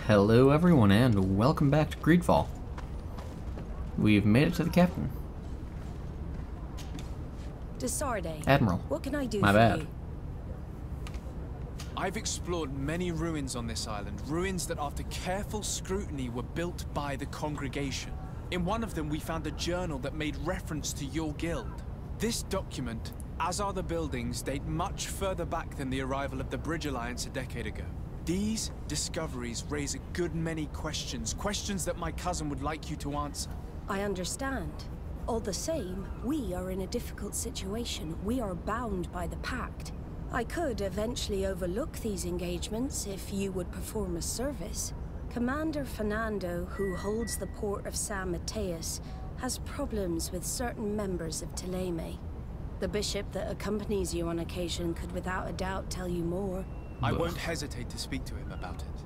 Hello everyone and welcome back to GreedFall. We've made it to the captain. Admiral. What can I do My for bad. you? I've explored many ruins on this island, ruins that after careful scrutiny were built by the congregation. In one of them we found a journal that made reference to your guild. This document, as are the buildings, date much further back than the arrival of the Bridge Alliance a decade ago. These discoveries raise a good many questions, questions that my cousin would like you to answer. I understand. All the same, we are in a difficult situation. We are bound by the Pact. I could eventually overlook these engagements if you would perform a service. Commander Fernando, who holds the port of San Mateus, has problems with certain members of Teleme. The bishop that accompanies you on occasion could without a doubt tell you more. I won't hesitate to speak to him about it.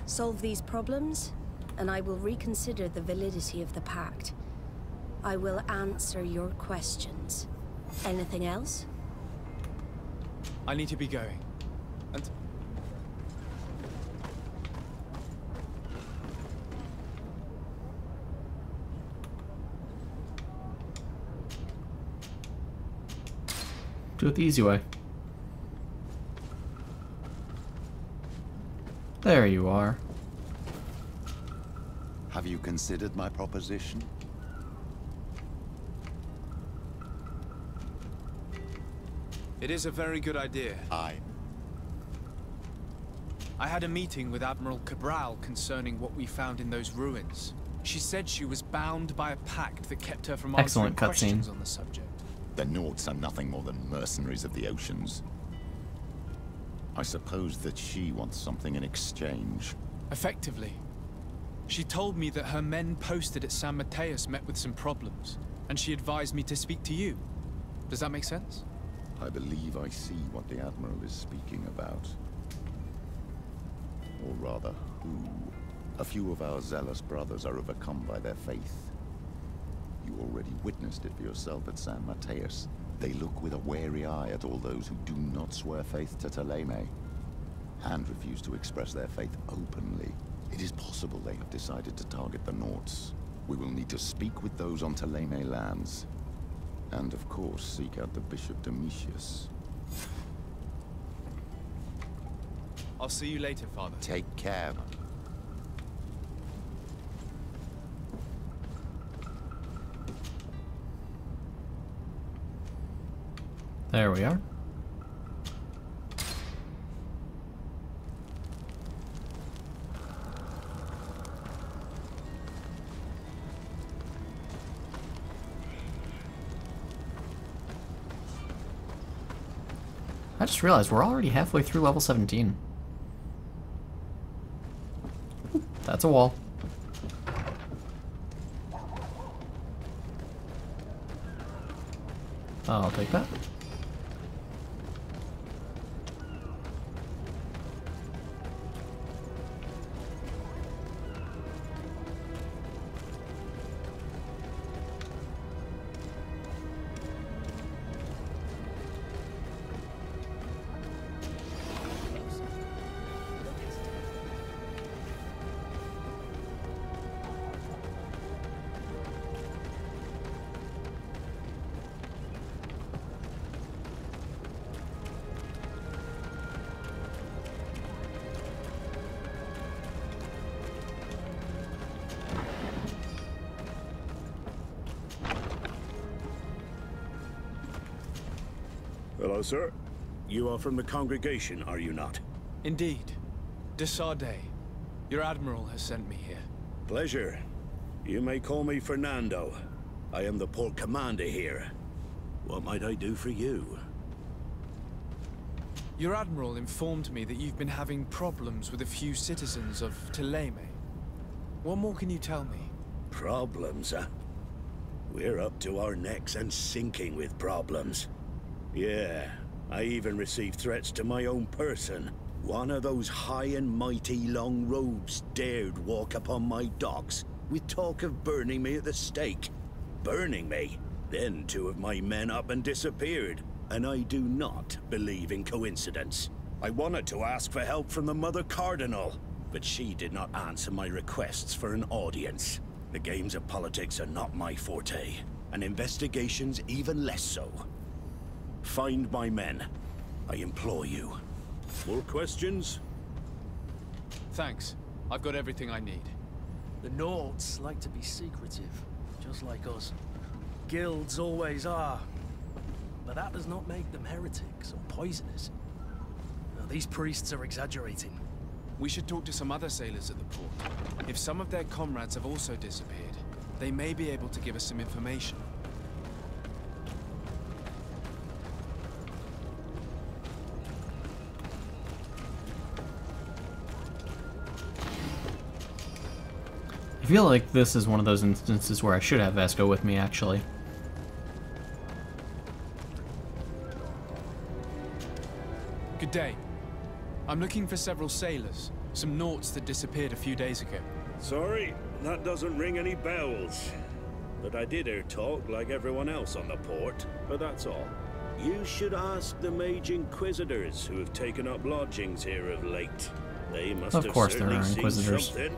Solve these problems, and I will reconsider the validity of the Pact. I will answer your questions. Anything else? I need to be going. And... Do it the easy way. There you are. Have you considered my proposition? It is a very good idea. I had a meeting with Admiral Cabral concerning what we found in those ruins. She said she was bound by a pact that kept her from answering questions on the subject. The Nords are nothing more than mercenaries of the oceans. I suppose that she wants something in exchange. Effectively. She told me that her men posted at San Mateus met with some problems, and she advised me to speak to you. Does that make sense? I believe I see what the Admiral is speaking about. Or rather, who. A few of our zealous brothers are overcome by their faith. You already witnessed it for yourself at San Mateus. They look with a wary eye at all those who do not swear faith to Teleme, and refuse to express their faith openly. It is possible they have decided to target the Nords. We will need to speak with those on Teleme lands. And of course, seek out the Bishop Domitius. I'll see you later, Father. Take care. There we are. I just realized we're already halfway through level 17. That's a wall. I'll take that. Hello, sir. You are from the congregation, are you not? Indeed. Desarde. Your Admiral has sent me here. Pleasure. You may call me Fernando. I am the port commander here. What might I do for you? Your Admiral informed me that you've been having problems with a few citizens of Teleme. What more can you tell me? Problems, huh? We're up to our necks and sinking with problems. Yeah, I even received threats to my own person. One of those high and mighty long robes dared walk upon my docks with talk of burning me at the stake. Burning me? Then two of my men up and disappeared, and I do not believe in coincidence. I wanted to ask for help from the Mother Cardinal, but she did not answer my requests for an audience. The games of politics are not my forte, and investigations even less so. Find my men, I implore you. More questions? Thanks. I've got everything I need. The Nords like to be secretive, just like us. Guilds always are. But that does not make them heretics or poisonous. Now, these priests are exaggerating. We should talk to some other sailors at the port. If some of their comrades have also disappeared, they may be able to give us some information. I feel like this is one of those instances where I should have Vesco with me, actually. Good day. I'm looking for several sailors, some Nauts that disappeared a few days ago. Sorry, that doesn't ring any bells. But I did hear talk like everyone else on the port, but that's all. You should ask the mage Inquisitors who have taken up lodgings here of late. They must Of have course there certainly are seen Inquisitors. something.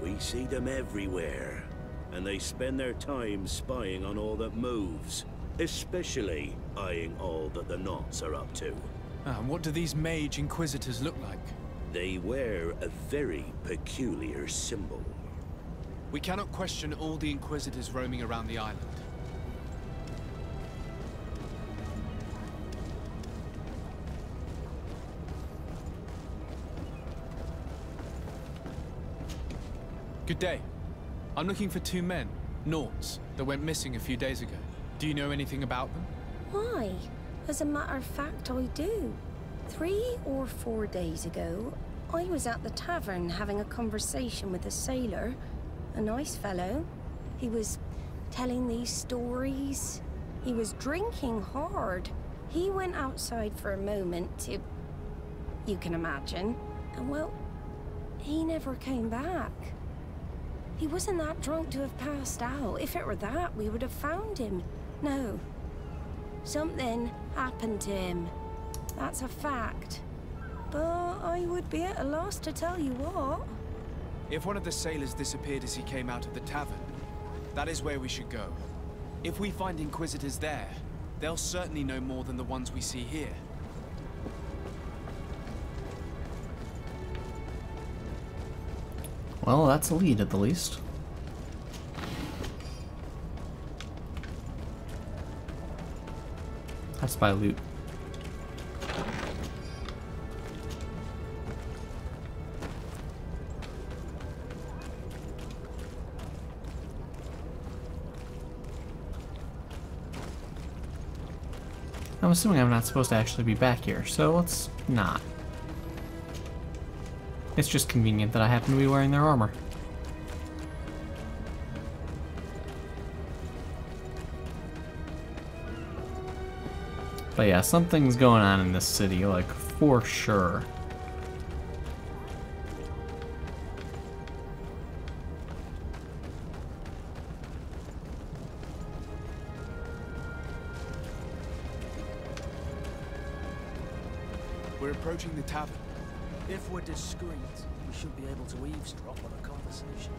We see them everywhere, and they spend their time spying on all that moves, especially eyeing all that the Nauts are up to. And what do these mage Inquisitors look like? They wear a very peculiar symbol. We cannot question all the Inquisitors roaming around the island. Good day. I'm looking for two men, Nauts, that went missing a few days ago. Do you know anything about them? Why? As a matter of fact, I do. 3 or 4 days ago, I was at the tavern having a conversation with a sailor. A nice fellow. He was telling these stories. He was drinking hard. He went outside for a moment to... you can imagine. And well, he never came back. He wasn't that drunk to have passed out. If it were that, we would have found him. No. Something happened to him. That's a fact. But I would be at a loss to tell you what. If one of the sailors disappeared as he came out of the tavern, that is where we should go. If we find Inquisitors there, they'll certainly know more than the ones we see here. Well, that's a lead at the least. That's by loot. I'm assuming I'm not supposed to actually be back here, so let's not. It's just convenient that I happen to be wearing their armor. But yeah, something's going on in this city, like, for sure. We're approaching the tavern. If we're discreet, we should be able to eavesdrop on a conversation.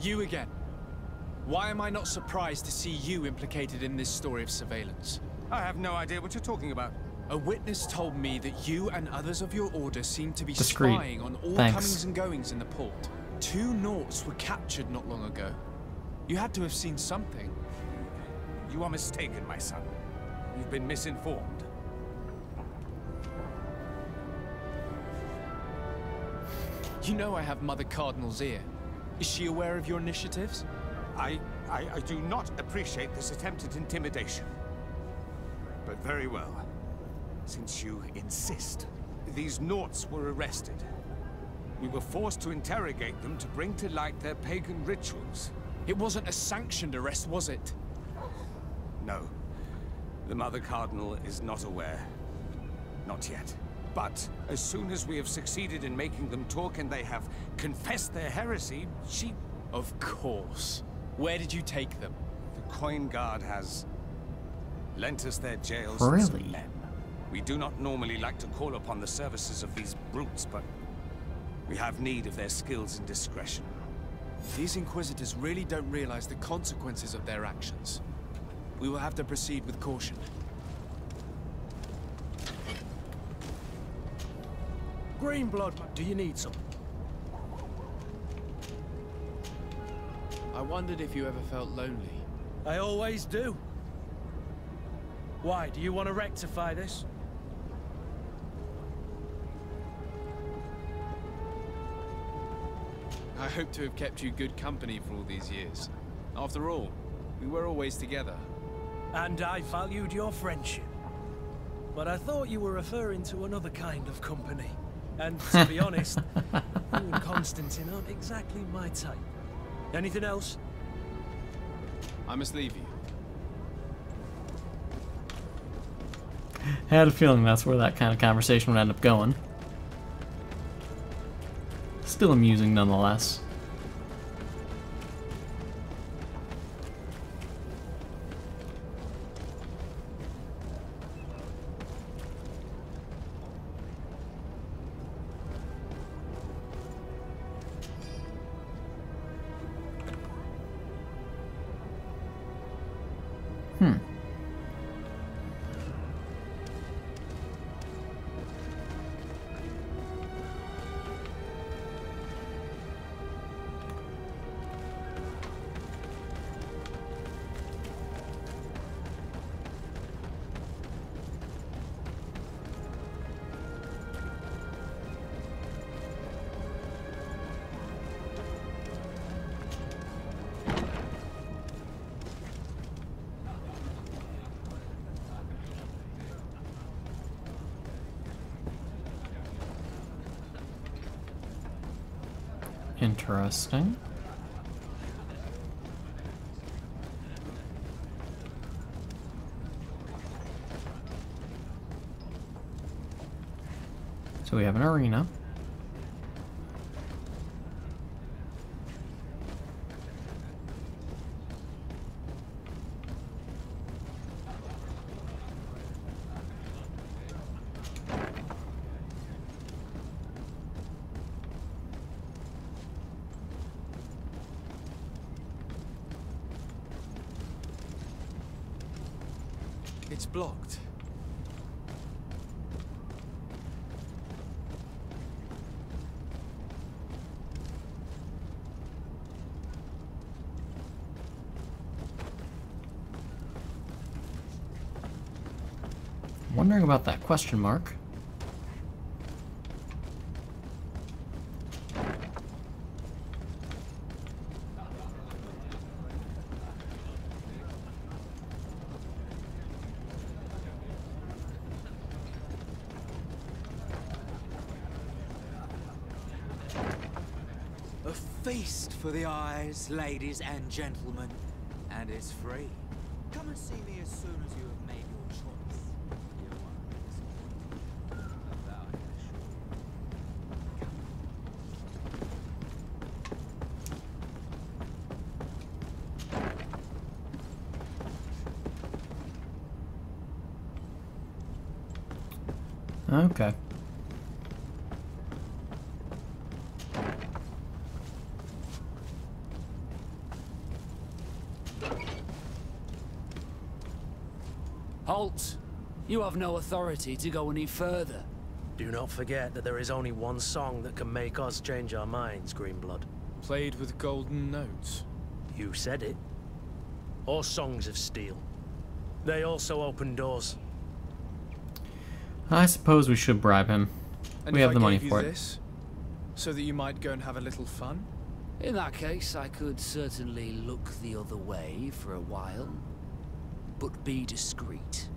You again. Why am I not surprised to see you implicated in this story of surveillance? I have no idea what you're talking about. A witness told me that you and others of your order seem to be Discreet. spying on all Thanks. comings and goings in the port. 2 Nauts were captured not long ago. You had to have seen something. You are mistaken, my son. You've been misinformed. You know I have Mother Cardinal's ear. Is she aware of your initiatives? I do not appreciate this attempted intimidation. But very well. Since you insist, these Nauts were arrested. We were forced to interrogate them to bring to light their pagan rituals. It wasn't a sanctioned arrest, was it? No. The Mother Cardinal is not aware. Not yet. But as soon as we have succeeded in making them talk and they have confessed their heresy, she... Of course. Where did you take them? The Coin Guard has lent us their jails Really? and some men. We do not normally like to call upon the services of these brutes, but we have need of their skills and discretion. These Inquisitors really don't realize the consequences of their actions. We will have to proceed with caution. Green blood, do you need some? I wondered if you ever felt lonely. I always do. Why, do you want to rectify this? I hope to have kept you good company for all these years. After all, we were always together. And I valued your friendship. But I thought you were referring to another kind of company. And to be honest, you and Constantine aren't exactly my type. Anything else? I must leave you. I had a feeling that's where that kind of conversation would end up going. Still amusing nonetheless. Interesting. So we have an arena. It's blocked. Wondering about that question mark. A feast for the eyes, ladies and gentlemen, and it's free. Come and see me as soon as you have made your choice. You are disappointed, though I can assure you. Okay. Halt! You have no authority to go any further. Do not forget that there is only one song that can make us change our minds, Greenblood. Played with golden notes. You said it. Or songs of steel. They also open doors. I suppose we should bribe him. And We if have the I money gave for you it. this, so that you might go and have a little fun? In that case, I could certainly look the other way for a while. But be discreet.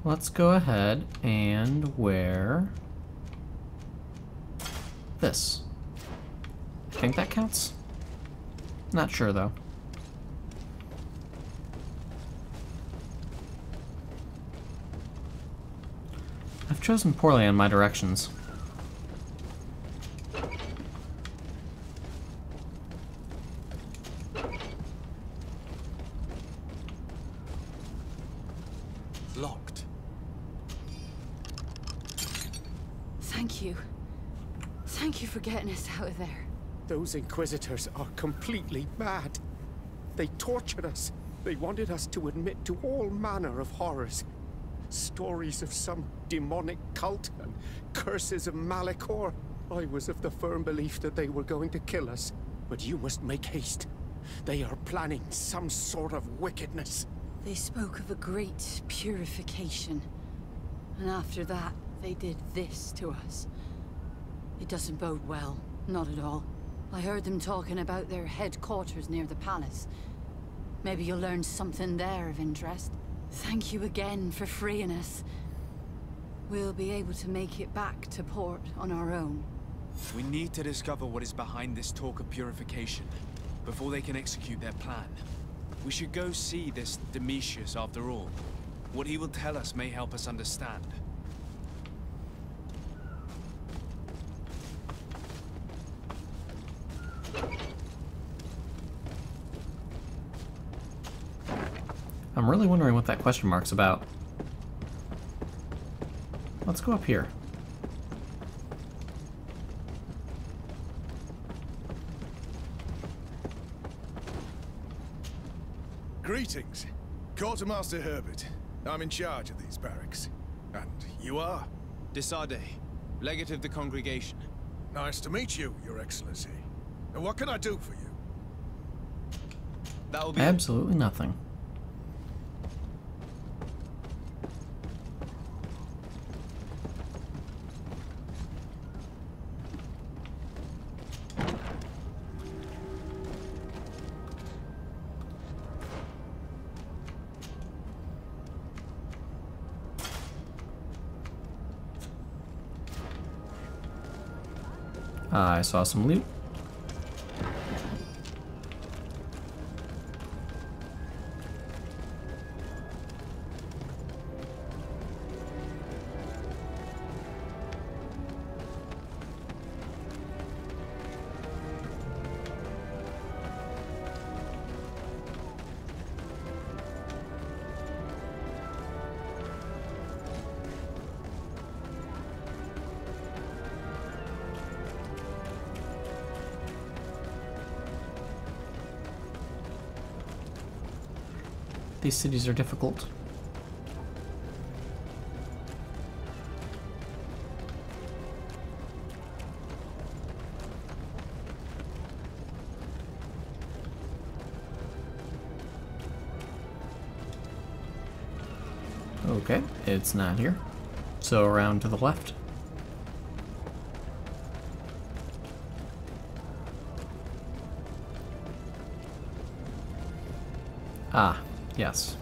let's go ahead and wear this. I think that counts. Not sure though. I've chosen poorly on my directions. Locked. Thank you. Thank you for getting us out of there. Those Inquisitors are completely mad. They tortured us. They wanted us to admit to all manner of horrors. Stories of some demonic cult and curses of Malachor. I was of the firm belief that they were going to kill us. But you must make haste. They are planning some sort of wickedness. They spoke of a great purification. And after that, they did this to us. It doesn't bode well. Not at all. I heard them talking about their headquarters near the palace. Maybe you'll learn something there of interest. Thank you again for freeing us. We'll be able to make it back to port on our own. We need to discover what is behind this talk of purification before they can execute their plan. We should go see this Domitius after all. What he will tell us may help us understand. I'm really wondering what that question mark's about. Let's go up here. Greetings. Quartermaster Herbert. I'm in charge of these barracks. And you are? Desade, legate of the congregation. Nice to meet you, Your Excellency. And what can I do for you? That will be Absolutely nothing. I saw some loot. These cities are difficult. Okay, it's not here. So around to the left. Ah, yes.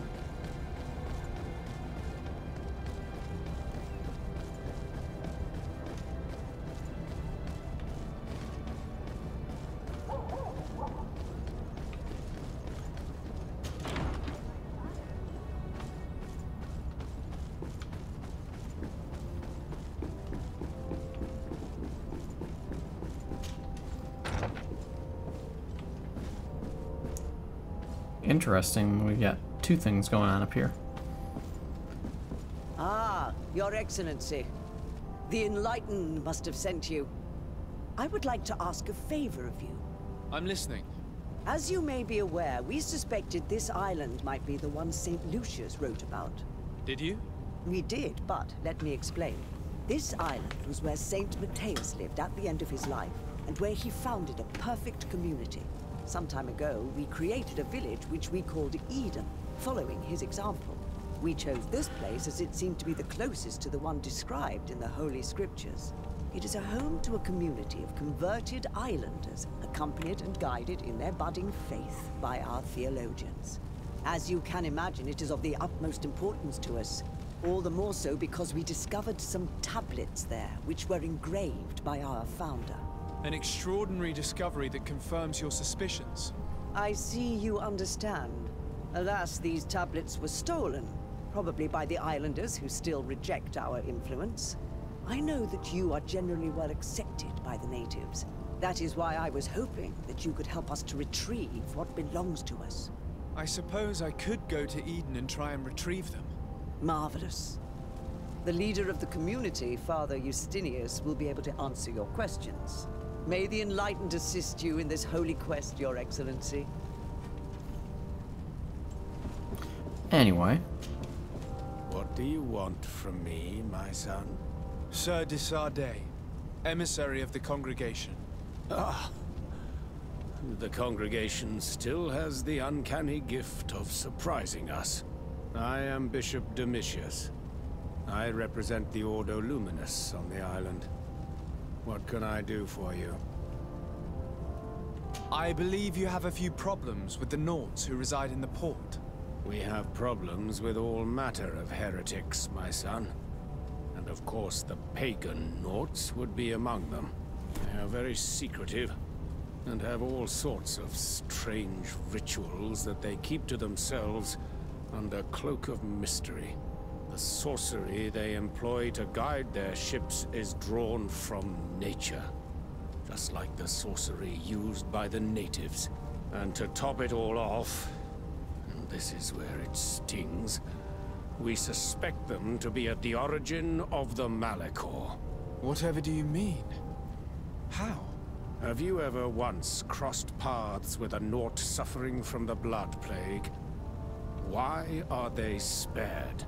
Interesting, we got two things going on up here. Ah, Your Excellency. The Enlightened must have sent you. I would like to ask a favor of you. I'm listening. As you may be aware, we suspected this island might be the one St. Lucius wrote about. Did you? We did, but let me explain. This island was where St. Matthias lived at the end of his life, and where he founded a perfect community. Some time ago, we created a village which we called Eden, following his example. We chose this place as it seemed to be the closest to the one described in the Holy Scriptures. It is a home to a community of converted islanders, accompanied and guided in their budding faith by our theologians. As you can imagine, it is of the utmost importance to us All the more so because we discovered some tablets there, which were engraved by our founder. An extraordinary discovery that confirms your suspicions. I see you understand. Alas, these tablets were stolen, probably by the islanders who still reject our influence. I know that you are generally well accepted by the natives. That is why I was hoping that you could help us to retrieve what belongs to us. I suppose I could go to Eden and try and retrieve them. Marvelous. The leader of the community, Father Justinius, will be able to answer your questions. May the Enlightened assist you in this holy quest, Your Excellency. Anyway. What do you want from me, my son? Sir de Sardet, emissary of the congregation. Ah. The congregation still has the uncanny gift of surprising us. I am Bishop Domitius. I represent the Ordo Luminous on the island. What can I do for you? I believe you have a few problems with the Nauts who reside in the port. We have problems with all matter of heretics, my son. And of course the pagan Nauts would be among them. They are very secretive, and have all sorts of strange rituals that they keep to themselves under cloak of mystery. The sorcery they employ to guide their ships is drawn from nature, just like the sorcery used by the natives. And to top it all off, and this is where it stings, we suspect them to be at the origin of the Malachor. Whatever do you mean? How? Have you ever once crossed paths with a Naut suffering from the Blood Plague? Why are they spared?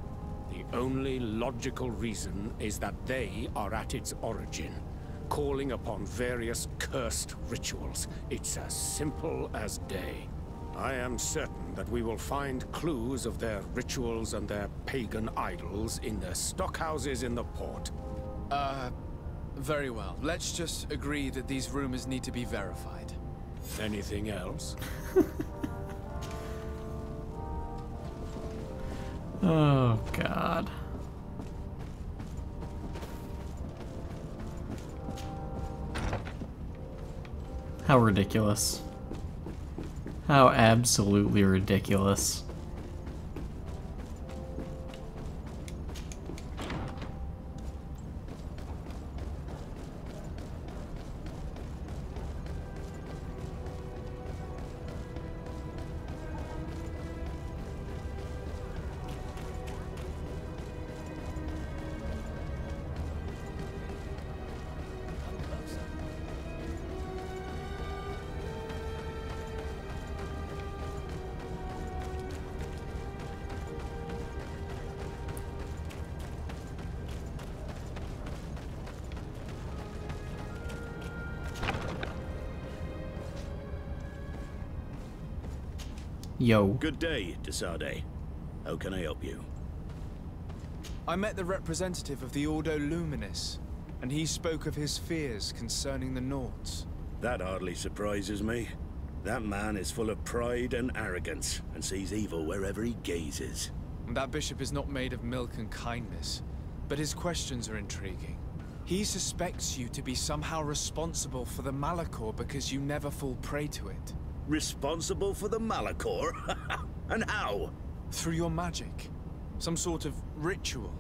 The only logical reason is that they are at its origin, calling upon various cursed rituals. It's as simple as day. I am certain that we will find clues of their rituals and their pagan idols in their stockhouses in the port. Very well. Let's just agree that these rumors need to be verified. Anything else? Oh, God. How ridiculous. How absolutely ridiculous. Yo. Good day, de Sardet. How can I help you? I met the representative of the Ordo Luminous, and he spoke of his fears concerning the Nauts. That hardly surprises me. That man is full of pride and arrogance, and sees evil wherever he gazes. That bishop is not made of milk and kindness, but his questions are intriguing. He suspects you to be somehow responsible for the Malachor because you never fall prey to it. Responsible for the Malachor? And how? Through your magic. Some sort of ritual.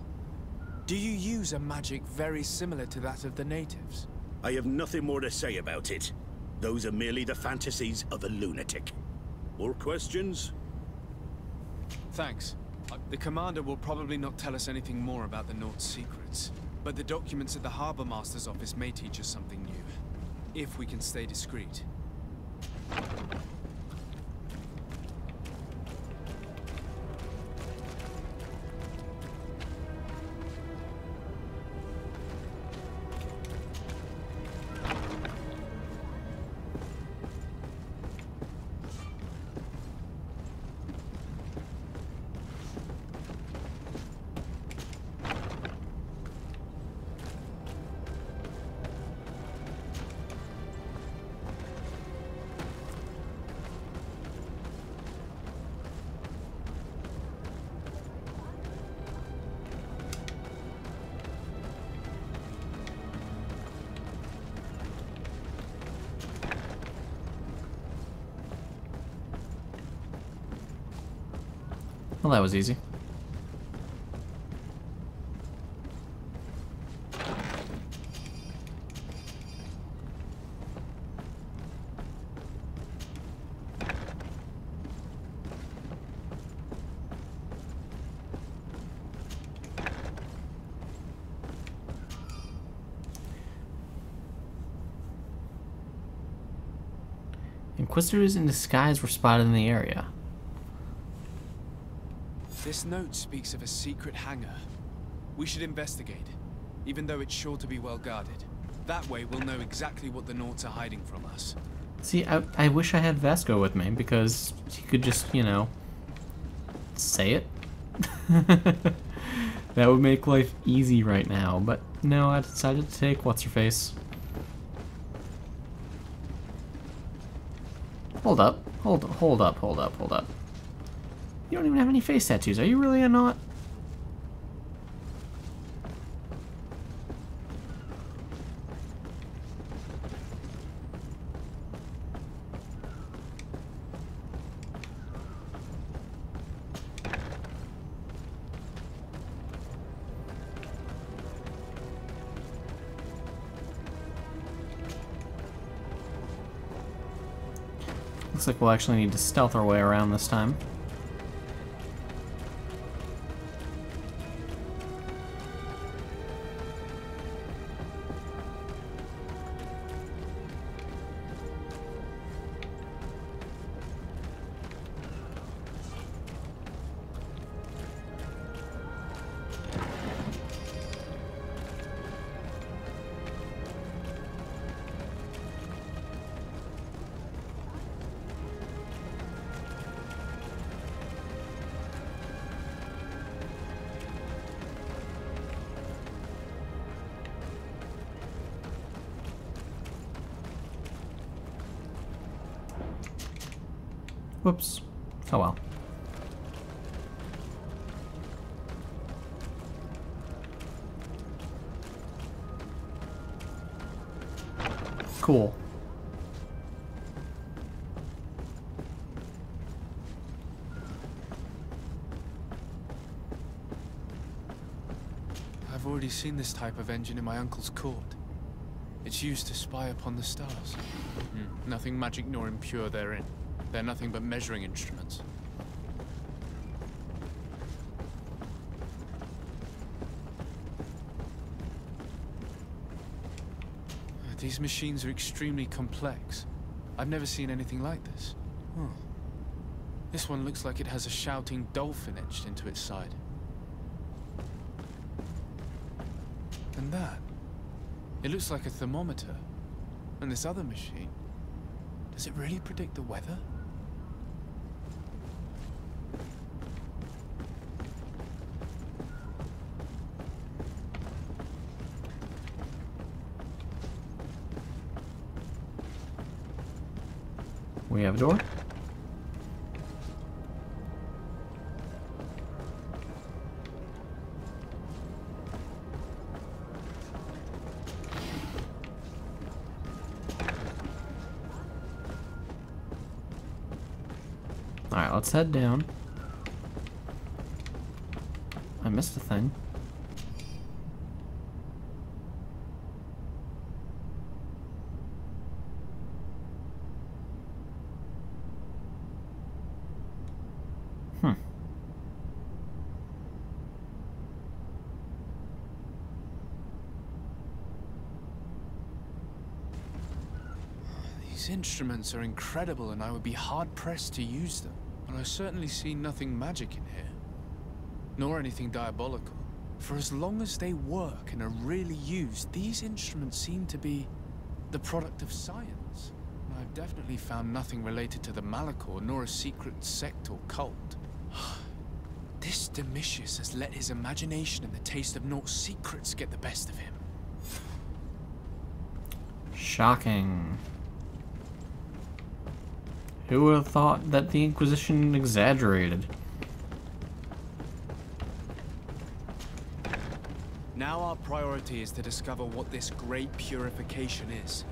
Do you use a magic very similar to that of the natives? I have nothing more to say about it. Those are merely the fantasies of a lunatic. More questions? Thanks. The commander will probably not tell us anything more about the Naut's secrets, but the documents at the Harbor Master's office may teach us something new, if we can stay discreet. Well, that was easy. Inquisitors in disguise were spotted in the area. This note speaks of a secret hangar. We should investigate, even though it's sure to be well guarded. That way we'll know exactly what the Naughts are hiding from us. See, I wish I had Vasco with me, because he could just, you know, say it. That would make life easy right now, but no, I decided to take what's-her-face. Hold up. Hold up. You don't even have any face tattoos. Are you really a Naught? Looks like we'll actually need to stealth our way around this time. Whoops. Oh well. Cool. I've already seen this type of engine in my uncle's court. It's used to spy upon the stars. Nothing magic nor impure therein. They're nothing but measuring instruments. These machines are extremely complex. I've never seen anything like this. This one looks like it has a shouting dolphin etched into its side. And that, it looks like a thermometer. And this other machine, does it really predict the weather? We have a door. Alright, let's head down. I missed a thing. These instruments are incredible and I would be hard-pressed to use them. But I certainly see nothing magic in here. Nor anything diabolical. For as long as they work and are really used, these instruments seem to be the product of science. And I've definitely found nothing related to the Malachor, nor a secret sect or cult. This Domitius has let his imagination and the taste of Naught's secrets get the best of him. Shocking. Who would have thought that the Inquisition exaggerated? Now our priority is to discover what this great purification is.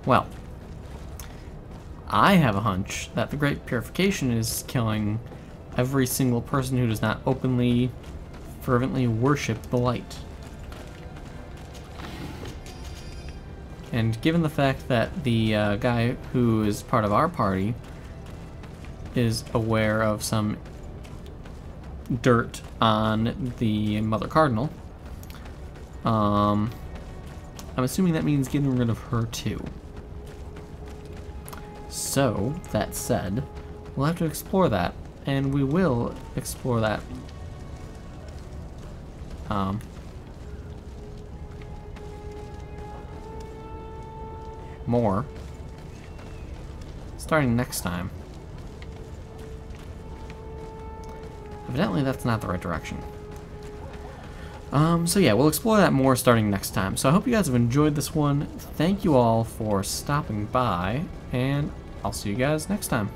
Well, I have a hunch that the Great Purification is killing every single person who does not openly, fervently worship the light. And given the fact that the guy who is part of our party is aware of some dirt on the Mother Cardinal, I'm assuming that means getting rid of her too. So, that said, we'll have to explore that, and we will explore that more starting next time. Evidently that's not the right direction. So yeah, we'll explore that more starting next time. So I hope you guys have enjoyed this one. Thank you all for stopping by, and I'll see you guys next time.